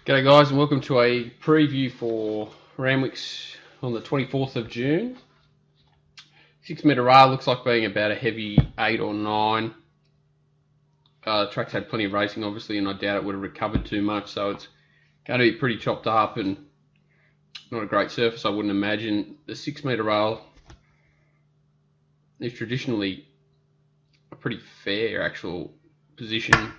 G'day guys, and welcome to a preview for Randwick's on the 24th of June. 6 metre rail looks like being about a heavy 8 or 9. The track's had plenty of racing obviously, and I doubt it would have recovered too much, so it's going to be pretty chopped up and not a great surface I wouldn't imagine. The 6 metre rail is traditionally a pretty fair actual position.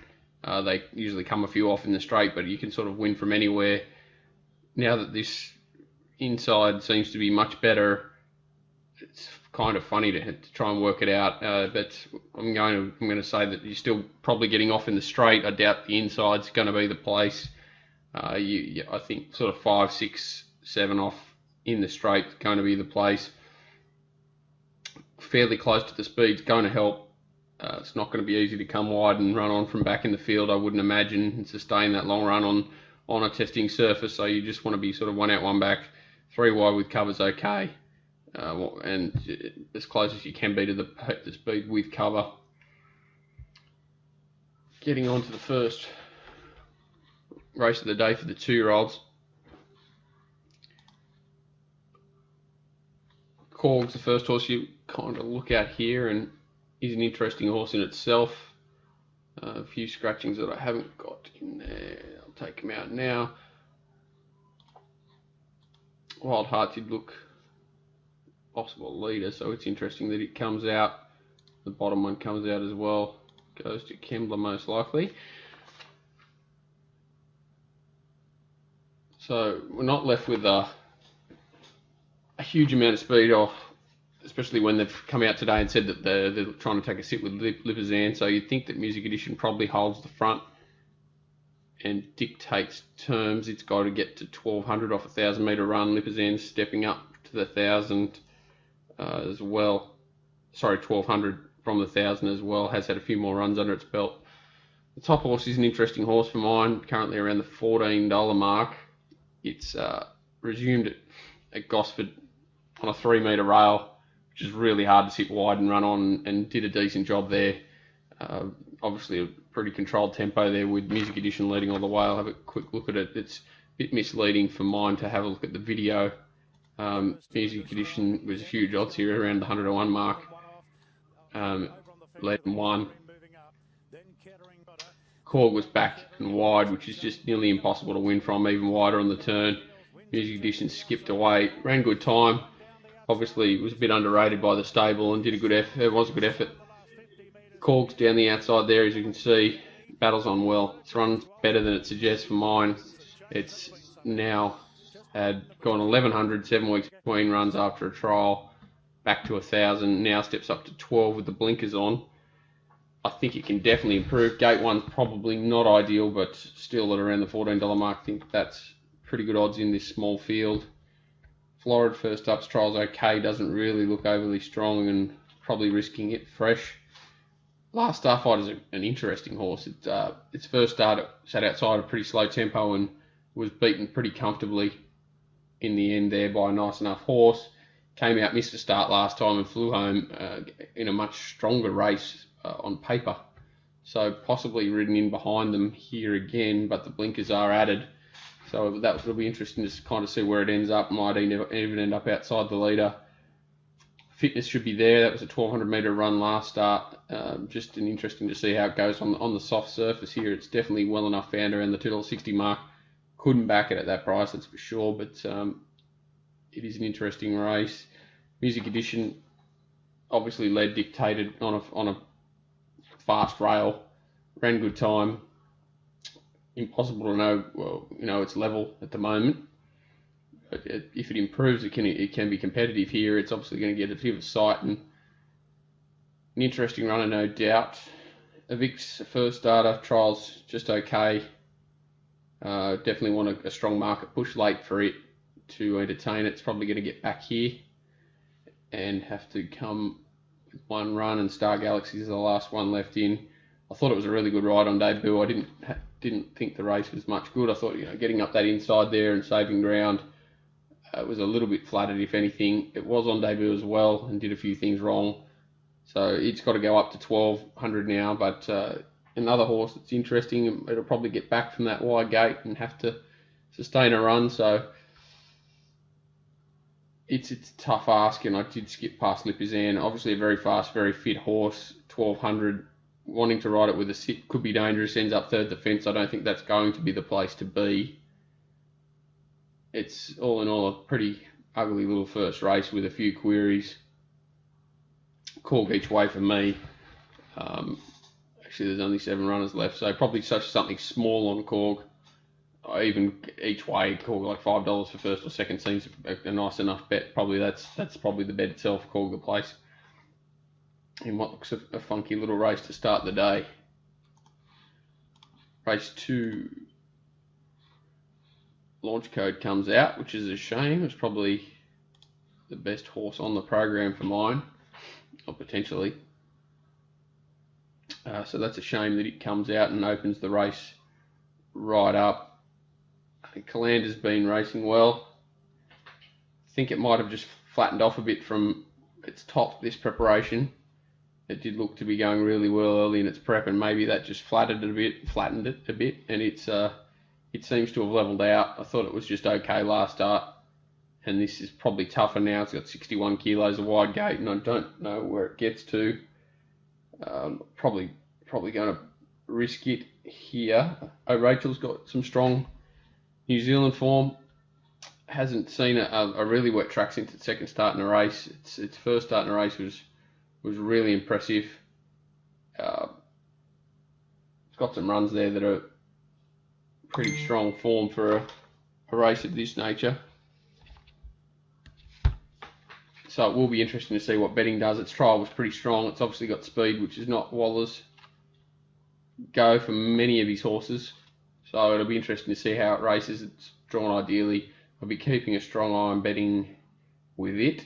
They usually come a few off in the straight, but you can sort of win from anywhere. Now that this inside seems to be much better, it's kind of funny to I and work it out. But I'm going to say that you're still probably getting off in the straight. I doubt the inside's going to be the place. I think sort of 5, 6, 7 off in the straight is going to be the place. Fairly close to the speed's going to help. It's not going to be easy to come wide and run on from back in the field, I wouldn't imagine, and sustain that long run on a testing surface. So you just want to be sort of 1 out, 1 back, 3 wide with cover's okay, and as close as you can be to the speed with cover. Getting on to the first race of the day for the 2-year-olds. Corg's the first horse you kind of look at here, and he's an interesting horse in itself. A few scratchings that I haven't got in there. I'll take him out now. Wild Heart did look possible leader, so it's interesting that it comes out. The bottom one comes out as well. Goes to Kembla most likely. So we're not left with a huge amount of speed off, especially when they've come out today and said that they're trying to take a sit with Lipizan. So you'd think that Music Edition probably holds the front and dictates terms. It's got to get to 1200 off a 1,000 metre run. Lipizan's stepping up to the 1,000 as well. Sorry, 1200 from the 1,000 as well. Has had a few more runs under its belt. The top horse is an interesting horse for mine, currently around the $14 mark. It's resumed at Gosford on a 3 metre rail, which is really hard to sit wide and run on, and did a decent job there. Obviously a pretty controlled tempo there with Music Edition leading all the way. I'll have a quick look at it. It's a bit misleading for mine to have a look at the video. Music Edition was huge odds here around the 100-1 mark. Led in 1. Corg was back and wide, which is just nearly impossible to win from, even wider on the turn. Music Edition skipped away, ran good time. Obviously, was a bit underrated by the stable and did a good effort. It was a good effort. Corg's down the outside there, as you can see. Battles on well. It's run better than it suggests for mine. It's now had gone 1,100, 7 weeks between runs after a trial, back to 1,000. Now steps up to 12 with the blinkers on. I think it can definitely improve. Gate 1's probably not ideal, but still at around the $14 mark. I think that's pretty good odds in this small field. Florid first up's trial's okay, doesn't really look overly strong and probably risking it fresh. Last Starfight is an interesting horse. Its first start it sat outside a pretty slow tempo and was beaten pretty comfortably in the end there by a nice enough horse. Came out, missed a start last time and flew home in a much stronger race on paper. So possibly ridden in behind them here again, but the blinkers are added. So that will be interesting to kind of see where it ends up. Might even end up outside the leader. Fitness should be there. That was a 1,200 metre run last start. Just interesting to see how it goes on the soft surface here. It's definitely well enough found around the $2.60 mark. Couldn't back it at that price, that's for sure. But it is an interesting race. Music Edition obviously led dictated on a fast rail. Ran good time. Impossible to know, its level at the moment. But if it improves, it can be competitive here. It's obviously going to get a bit of a sight and an interesting runner, no doubt. Avic's first starter, trials just okay. Definitely want a strong market push late for it to entertain it. It's probably going to get back here and have to come with 1 run, and Star Galaxy is the last one left in. I thought it was a really good ride on debut. I didn't think the race was much good. I thought getting up that inside there and saving ground was a little bit flattered, if anything. It was on debut as well and did a few things wrong. So it's got to go up to 1,200 now. But another horse that's interesting. It'll probably get back from that wide gate and have to sustain a run. So it's a tough ask, and I did skip past Lipizan. Obviously a very fast, very fit horse, 1200. Wanting to ride it with a sit could be dangerous. Ends up third the fence. I don't think that's going to be the place to be. It's all in all a pretty ugly little first race with a few queries. Cork each way for me. Actually, there's only 7 runners left, so probably something small on Cork. Even each way, Cork like $5 for first or second seems a nice enough bet. Probably that's probably the bet itself. Cork the place in what looks a funky little race to start the day. Race 2. Launch Code comes out, which is a shame. It's probably the best horse on the program for mine, or potentially. So that's a shame that it comes out and opens the race right up. I think Calander's been racing well. I think it might have just flattened off a bit from its top this preparation. It did look to be going really well early in its prep, and maybe that just flattened it a bit, and it seems to have levelled out. I thought it was just okay last start, and this is probably tougher now. It's got 61 kilos of wide gate, and I don't know where it gets to. Probably going to risk it here. Rachel's got some strong New Zealand form. Hasn't seen a really wet track since its second start in a race. Its first start in a race was really impressive. It's got some runs there that are pretty strong form for a race of this nature. So it will be interesting to see what betting does. Its trial was pretty strong. It's obviously got speed, which is not Waller's go for many of his horses. So it'll be interesting to see how it races. It's drawn ideally. I'll be keeping a strong eye on betting with it.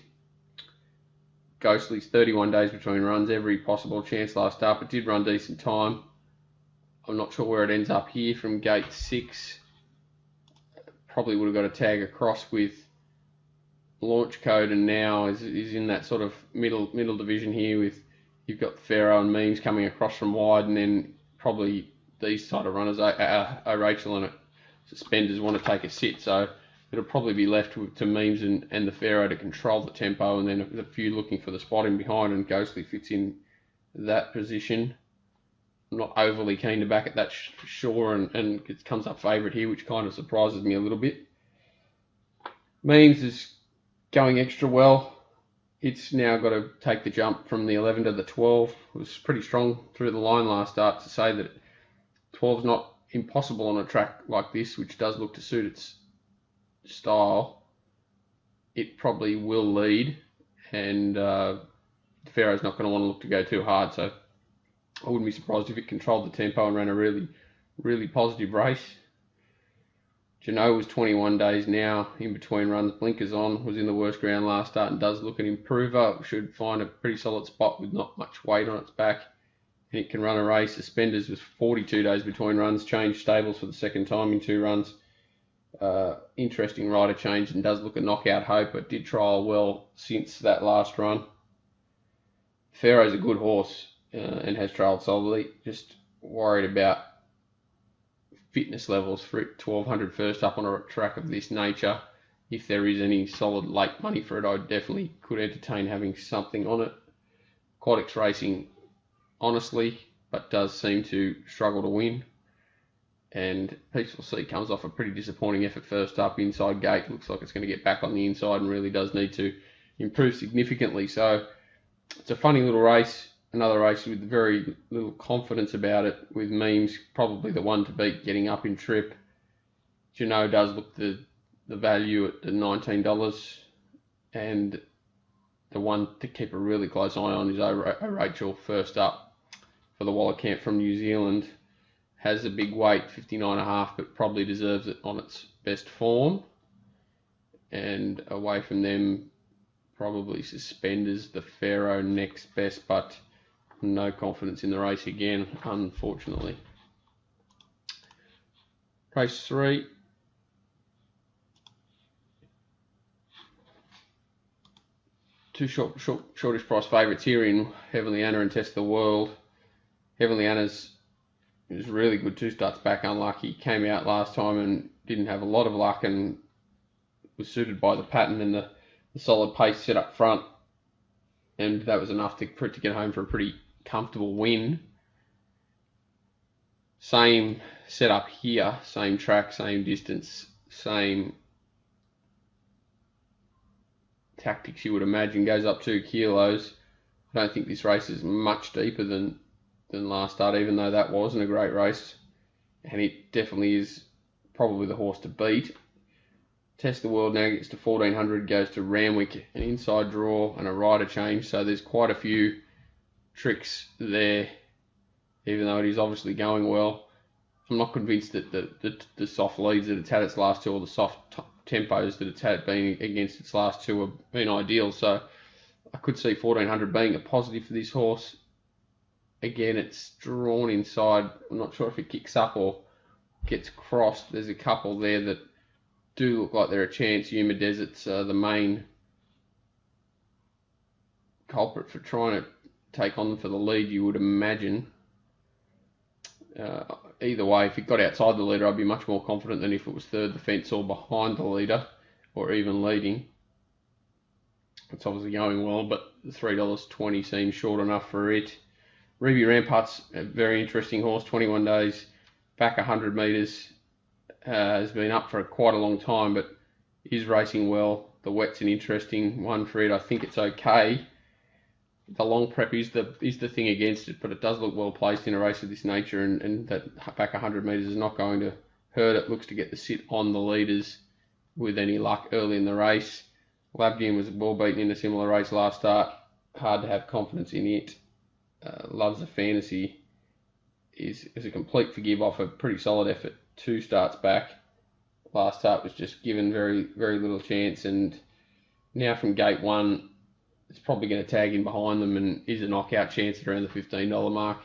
Ghostly's 31 days between runs, every possible chance last start, but did run decent time. I'm not sure where it ends up here from gate 6. Probably would have got a tag across with Launch Code, and now is in that sort of middle division here with, you've got Pharaoh and Memes coming across from wide, and then probably these sort of runners, Rachel and Suspenders want to take a sit, so it'll probably be left to Memes and the Pharaoh to control the tempo, and then a few looking for the spot in behind, and Ghostly fits in that position. I'm not overly keen to back at that for sure, and it comes up favourite here, which kind of surprises me a little bit. Memes is going extra well. It's now got to take the jump from the 11 to the 12. It was pretty strong through the line last start. To say that 12 is not impossible on a track like this, which does look to suit its style, it probably will lead, and Pharaoh's not going to want to look to go too hard, so I wouldn't be surprised if it controlled the tempo and ran a really positive race. Janot was 21 days now in between runs, blinkers on, was in the worst ground last start and does look an improver. Should find a pretty solid spot with not much weight on its back, and it can run a race. Suspenders was 42 days between runs, changed stables for the second time in 2 runs. Interesting rider change and does look a knockout hope, but did trial well since that last run. Pharaoh's a good horse and has trialled solidly. Just worried about fitness levels for it. 1200 first up on a track of this nature. If there is any solid late money for it, I definitely could entertain having something on it. Aquatics racing honestly, but does seem to struggle to win. And Peaceful Sea comes off a pretty disappointing effort first up inside gate. Looks like it's going to get back on the inside and really does need to improve significantly. So it's a funny little race. Another race with very little confidence about it, with Memes probably the one to beat getting up in trip. Janot does look the value at the $19, and the one to keep a really close eye on is Rachel first up for the Waller Camp from New Zealand. Has a big weight, 59.5, but probably deserves it on its best form. And away from them, probably Suspenders, the Pharaoh next best, but no confidence in the race again, unfortunately. Race 3. Two shortish price favourites here in Heavenly Anna and Test the World. Heavenly Anna's It was really good 2 starts back, unlucky. Came out last time and didn't have a lot of luck and was suited by the pattern and the solid pace set up front. And that was enough for it to get home for a pretty comfortable win. Same setup here, same track, same distance, same tactics you would imagine. Goes up 2 kilos. I don't think this race is much deeper than last start, even though that wasn't a great race. And it definitely is probably the horse to beat. Test the World now gets to 1400, goes to Randwick, an inside draw and a rider change. So there's quite a few tricks there, even though it is obviously going well. I'm not convinced that the soft leads that it's had its last 2 or the soft tempos that it's had been against its last 2 have been ideal. So I could see 1400 being a positive for this horse. Again, it's drawn inside. I'm not sure if it kicks up or gets crossed. There's a couple there that do look like they're a chance. Yuma Desert's the main culprit for trying to take on them for the lead, you would imagine. Either way, if it got outside the leader, I'd be much more confident than if it was third the fence or behind the leader, or even leading. It's obviously going well, but the $3.20 seems short enough for it. Ruby Rampart's a very interesting horse, 21 days, back 100 metres, has been up for quite a long time, but is racing well. The wet's an interesting one for it. I think it's okay. The long prep is the thing against it, but it does look well placed in a race of this nature, and that back 100 metres is not going to hurt it. Looks to get the sit on the leaders with any luck early in the race. Labdian was well beaten in a similar race last start. Hard to have confidence in it. Loves a Fantasy is a complete forgive off a pretty solid effort 2 starts back. Last start was just given very, very little chance, and now from gate 1, it's probably going to tag in behind them and is a knockout chance at around the $15 mark.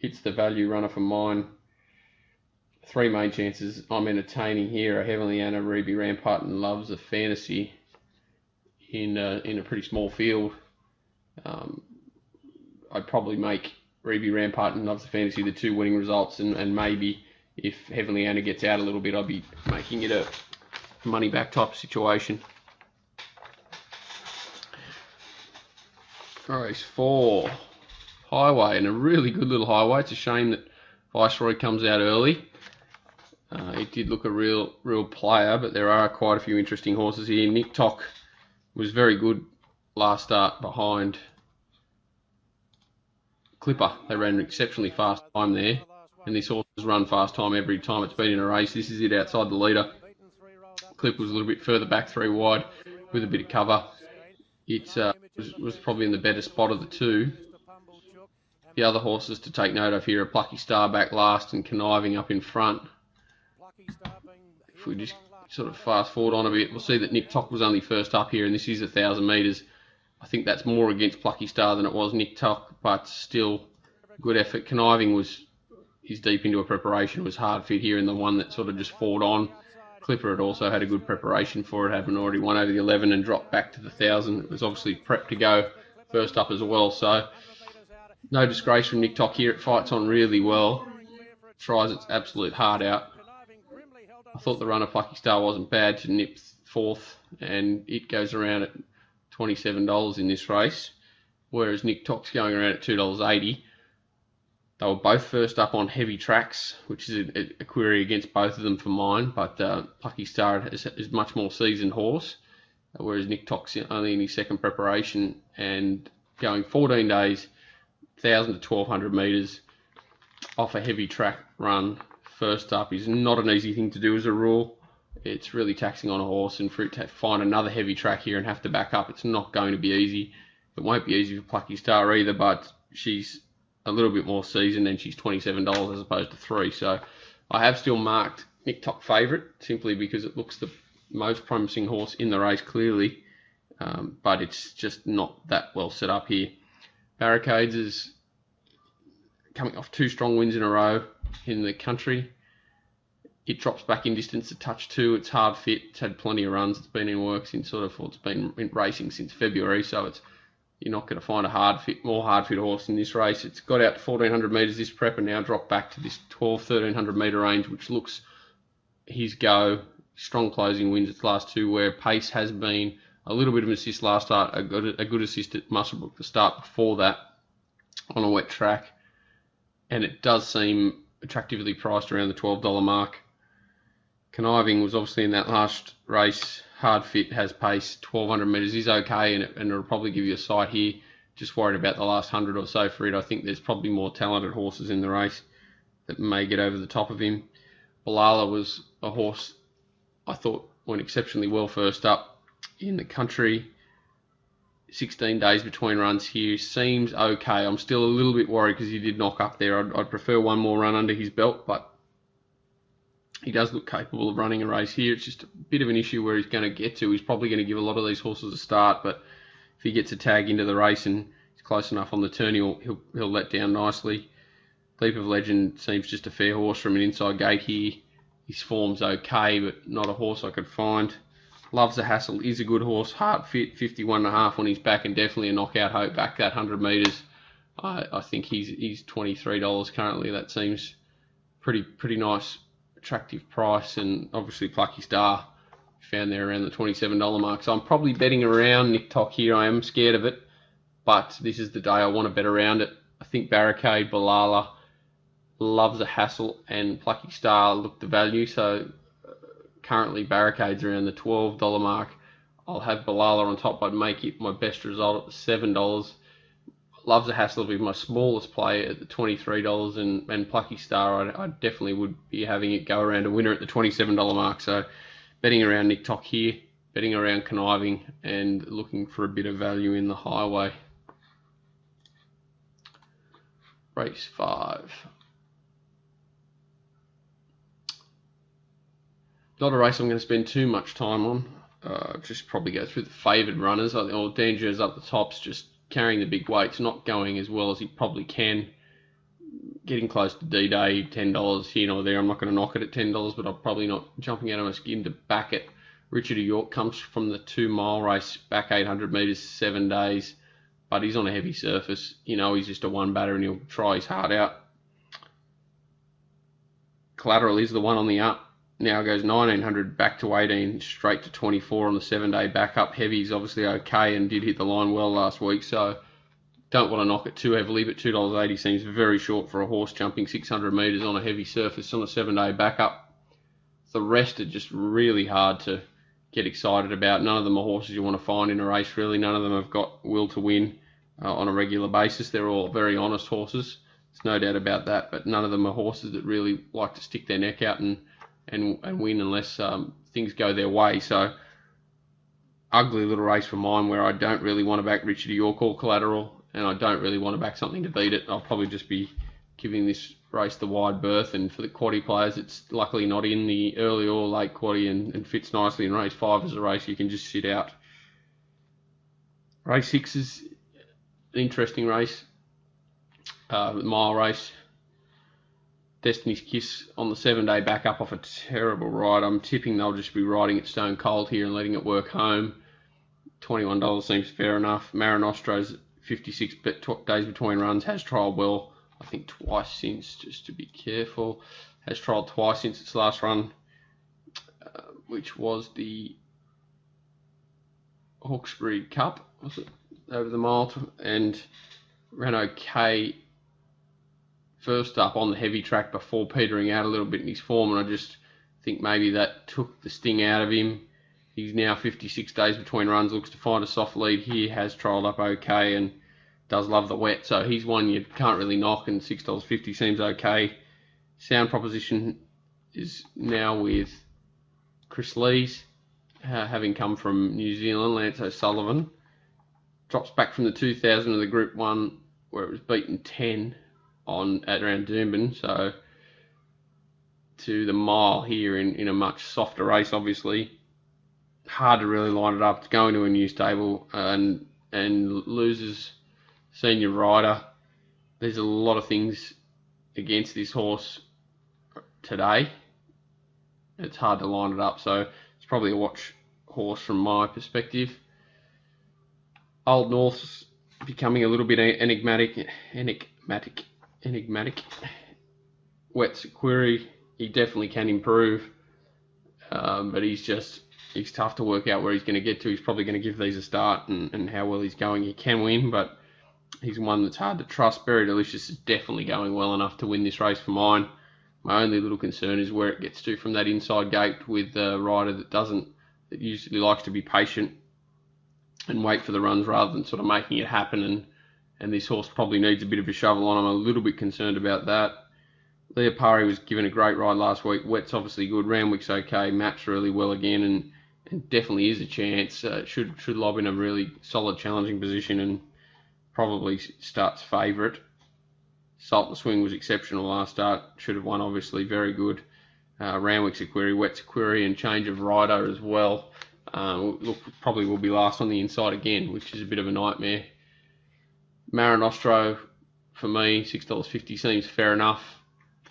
It's the value runner for mine. 3 main chances I'm entertaining here are Heavenly Anna, Ruby Rampart, and Loves a Fantasy in a pretty small field. I'd probably make Ruby Rampart and Loves a Fantasy the 2 winning results, and maybe if Heavenly Anna gets out a little bit, I'd be making it a money back type of situation. Race 4, Highway, and a really good little highway. It's a shame that Viceroy comes out early. It did look a real player, but there are quite a few interesting horses here. Nick Tock was very good last start behind Clipper. They ran an exceptionally fast time there, and this horse has run fast time every time it's been in a race. This is it outside the leader. Clipper was a little bit further back 3 wide with a bit of cover. It was probably in the better spot of the 2. The other horses to take note of here are Plucky Star back last and Conniving up in front. If we just sort of fast forward on a bit, we'll see that Nick Tock was only first up here, and this is 1,000 metres. I think that's more against Plucky Star than it was Nick Tock, but still good effort. Conniving is deep into a preparation, was hard fit here, and the one that sort of just fought on. Clipper had also had a good preparation for it, having already won over the 11 and dropped back to the 1,000. It was obviously prepped to go first up as well, so no disgrace from Nick Tock here. It fights on really well, tries its absolute heart out. I thought the runner Plucky Star wasn't bad to nip 4th, and it goes around at $27 in this race, whereas Nick Tock's going around at $2.80. They were both first up on heavy tracks, which is a query against both of them for mine, but Plucky Star is much more seasoned horse, whereas Nick Tock's only in his 2nd preparation and going 14 days, 1,000 to 1,200 metres off a heavy track run first up is not an easy thing to do as a rule. It's really taxing on a horse, and for it to find another heavy track here and have to back up, it's not going to be easy. It won't be easy for Plucky Star either, but she's a little bit more seasoned and she's $27 as opposed to $3. So I have still marked Nick Tock favourite simply because it looks the most promising horse in the race clearly, but it's just not that well set up here. Barricades is coming off 2 strong wins in a row in the country. It drops back in distance a touch too. It's hard fit. It's had plenty of runs. It's been in work since it's been in racing since February, so you're not going to find a more hard fit horse in this race. It's got out to 1400 metres this prep and now dropped back to this 1300 metre range, which looks his go. Strong closing wins its last two, where pace has been a little bit of an assist last start, a good assist at Muswellbrook the start before that on a wet track, and it does seem attractively priced around the $12 mark. Conniving was obviously in that last race, hard fit, has pace, 1200 metres is okay, and it'll probably give you a sight here. Just worried about the last 100 or so for it. I think there's probably more talented horses in the race that may get over the top of him. Balala was a horse I thought went exceptionally well first up in the country. 16 days between runs here seems okay. I'm still a little bit worried because he did knock up there. I'd prefer one more run under his belt, but he does look capable of running a race here. It's just a bit of an issue where he's going to get to. He's probably going to give a lot of these horses a start, but if he gets a tag into the race and he's close enough on the turn, he'll let down nicely. Leap of Legend seems just a fair horse from an inside gate here. His form's okay, but not a horse I could find. Loves the Hassle is a good horse. Heart fit, 51.5 on his back, and definitely a knockout hope back that 100 metres. I think he's $23 currently. That seems pretty nice, attractive price, and obviously Plucky Star found there around the $27 mark. So I'm probably betting around Nick Tock here. I am scared of it, but this is the day I want to bet around it. I think Barricade, Balala, Loves a Hassle, and Plucky Star look the value. So currently Barricade's around the $12 mark. I'll have Balala on top. I'd make it my best result at the $7. Loves a Hassle will be my smallest play at the $23, and Plucky Star I definitely would be having it go around a winner at the $27 mark. So betting around Nick Tock here, betting around Conniving, and looking for a bit of value in the highway. Race 5. Not a race I'm going to spend too much time on. Just probably go through the favoured runners. Danger's up the tops, just carrying the big weights, not going as well as he probably can. Getting close to D-Day, $10 here or there. I'm not going to knock it at $10, but I'm probably not jumping out of my skin to back it. Richard of York comes from the 2 mile race, back 800 metres, 7 days, but he's on a heavy surface. You know, he's just a one batter and he'll try his heart out. Collateral is the one on the up. Now goes 1900 back to 18, straight to 24 on the 7-day backup. Heavy's obviously okay and did hit the line well last week, so don't want to knock it too heavily, but $2.80 seems very short for a horse jumping 600 metres on a heavy surface on a 7-day backup. The rest are just really hard to get excited about. None of them are horses you want to find in a race, really. None of them have got will to win on a regular basis. They're all very honest horses. There's no doubt about that, but none of them are horses that really like to stick their neck out and win unless things go their way. So ugly little race for mine where I don't really want to back Richard of York or Collateral, and I don't really want to back something to beat it. I'll probably just be giving this race the wide berth, and for the quaddie players, it's luckily not in the early or late quaddie and fits nicely in race 5 as a race you can just sit out. Race 6 is an interesting race, mile race. Destiny's Kiss on the 7-day back up off a terrible ride. I'm tipping they'll just be riding it stone cold here and letting it work home. $21 seems fair enough. Marinostro's 56 days between runs, has trialled well, I think twice since, just to be careful. Has trialled twice since its last run, which was the Hawkesbury Cup, was it? Over the mile, and ran okay first up on the heavy track before petering out a little bit in his form, and I just think maybe that took the sting out of him. He's now 56 days between runs, looks to find a soft lead here, has trialled up okay and does love the wet, so he's one you can't really knock, and $6.50 seems okay. Sound proposition is now with Chris Lees, having come from New Zealand. Lance O'Sullivan drops back from the 2000 of the Group 1 where it was beaten 10 at around Doomben, so to the mile here in a much softer race. Obviously hard to really line it up. It's going to a new stable and loses senior rider. There's a lot of things against this horse today. It's hard to line it up, so it's probably a watch horse from my perspective. Old North's becoming a little bit enigmatic. Wet's a query. He definitely can improve, but he's tough to work out where he's going to get to. He's probably going to give these a start, and how well he's going. He can win, but he's one that's hard to trust. Berry Delicious is definitely going well enough to win this race for mine. My only little concern is where it gets to from that inside gate with a rider that usually likes to be patient and wait for the runs rather than sort of making it happen. And this horse probably needs a bit of a shovel on. I'm a little bit concerned about that. Leopari was given a great ride last week. Wet's obviously good. Randwick's okay. Maps really well again, and definitely is a chance. Should lob in a really solid challenging position and probably starts favourite. Salt and Swing was exceptional last start. Should have won, obviously. Very good. Randwick's a query. Wet's a query, and change of rider as well. Probably will be last on the inside again, which is a bit of a nightmare. Marinostro, for me, $6.50 seems fair enough.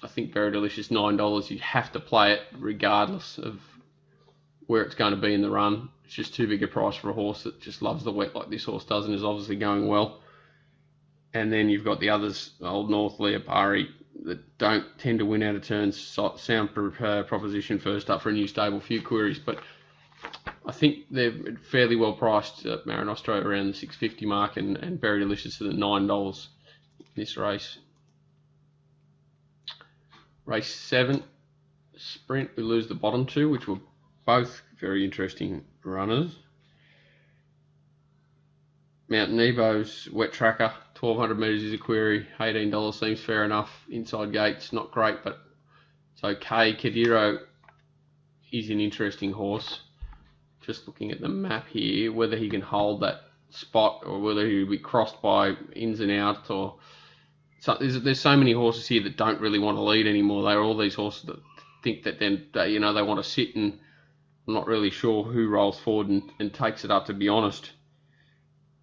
I think Very Delicious, $9. You have to play it regardless of where it's going to be in the run. It's just too big a price for a horse that just loves the wet like this horse does and is obviously going well. And then you've got the others, Old North, Leopari, that don't tend to win out of turns. Sound proposition first up for a new stable, few queries, but I think they're fairly well priced at Marinostro around the $6.50 mark, and Very Delicious at $9 in this race. Race 7, Sprint, we lose the bottom two, which were both very interesting runners. Mountain Nebo's Wet Tracker, 1,200 metres is a query, $18 seems fair enough. Inside gates, not great, but it's okay. Kadiro is an interesting horse. Just looking at the map here, whether he can hold that spot or whether he'll be crossed by ins and outs or... So there's so many horses here that don't really want to lead anymore. They're all these horses that think that they want to sit, and I'm not really sure who rolls forward and takes it up, to be honest,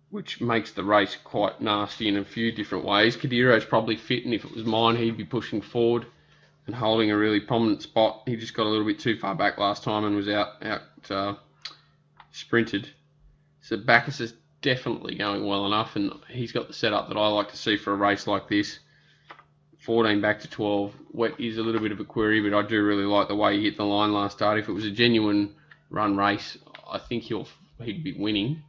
which makes the race quite nasty in a few different ways. Kadiro's probably fit, and if it was mine, he'd be pushing forward and holding a really prominent spot. He just got a little bit too far back last time and was out sprinted. So Bacchus is definitely going well enough, and he's got the setup that I like to see for a race like this. 14 back to 12. Wet is a little bit of a query, but I do really like the way he hit the line last start. If it was a genuine run race, I think he'd be winning.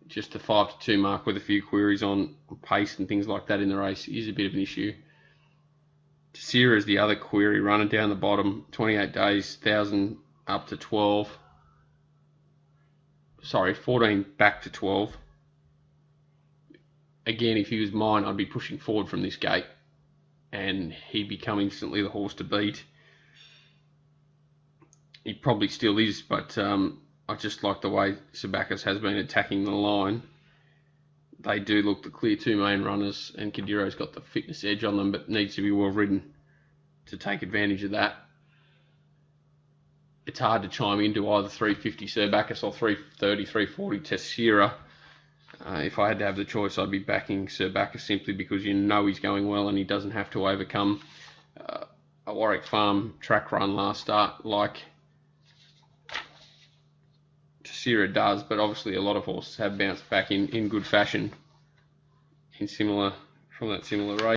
Just the 5 to 2 mark with a few queries on pace and things like that in the race is a bit of an issue. Tessera is the other query runner down the bottom. 28 days, 1,000 up to 12. Sorry, 14 back to 12. Again, if he was mine, I'd be pushing forward from this gate, and he'd become instantly the horse to beat. He probably still is, but I just like the way Bacchus has been attacking the line. They do look the clear two main runners, and Kadiro's got the fitness edge on them, but needs to be well ridden to take advantage of that. It's hard to chime into either 350 Bacchus or 330, 340 Tessera. If I had to have the choice, I'd be backing Bacchus simply because you know he's going well and he doesn't have to overcome a Warwick Farm track run last start like Tessera does, but obviously a lot of horses have bounced back in good fashion from that similar race.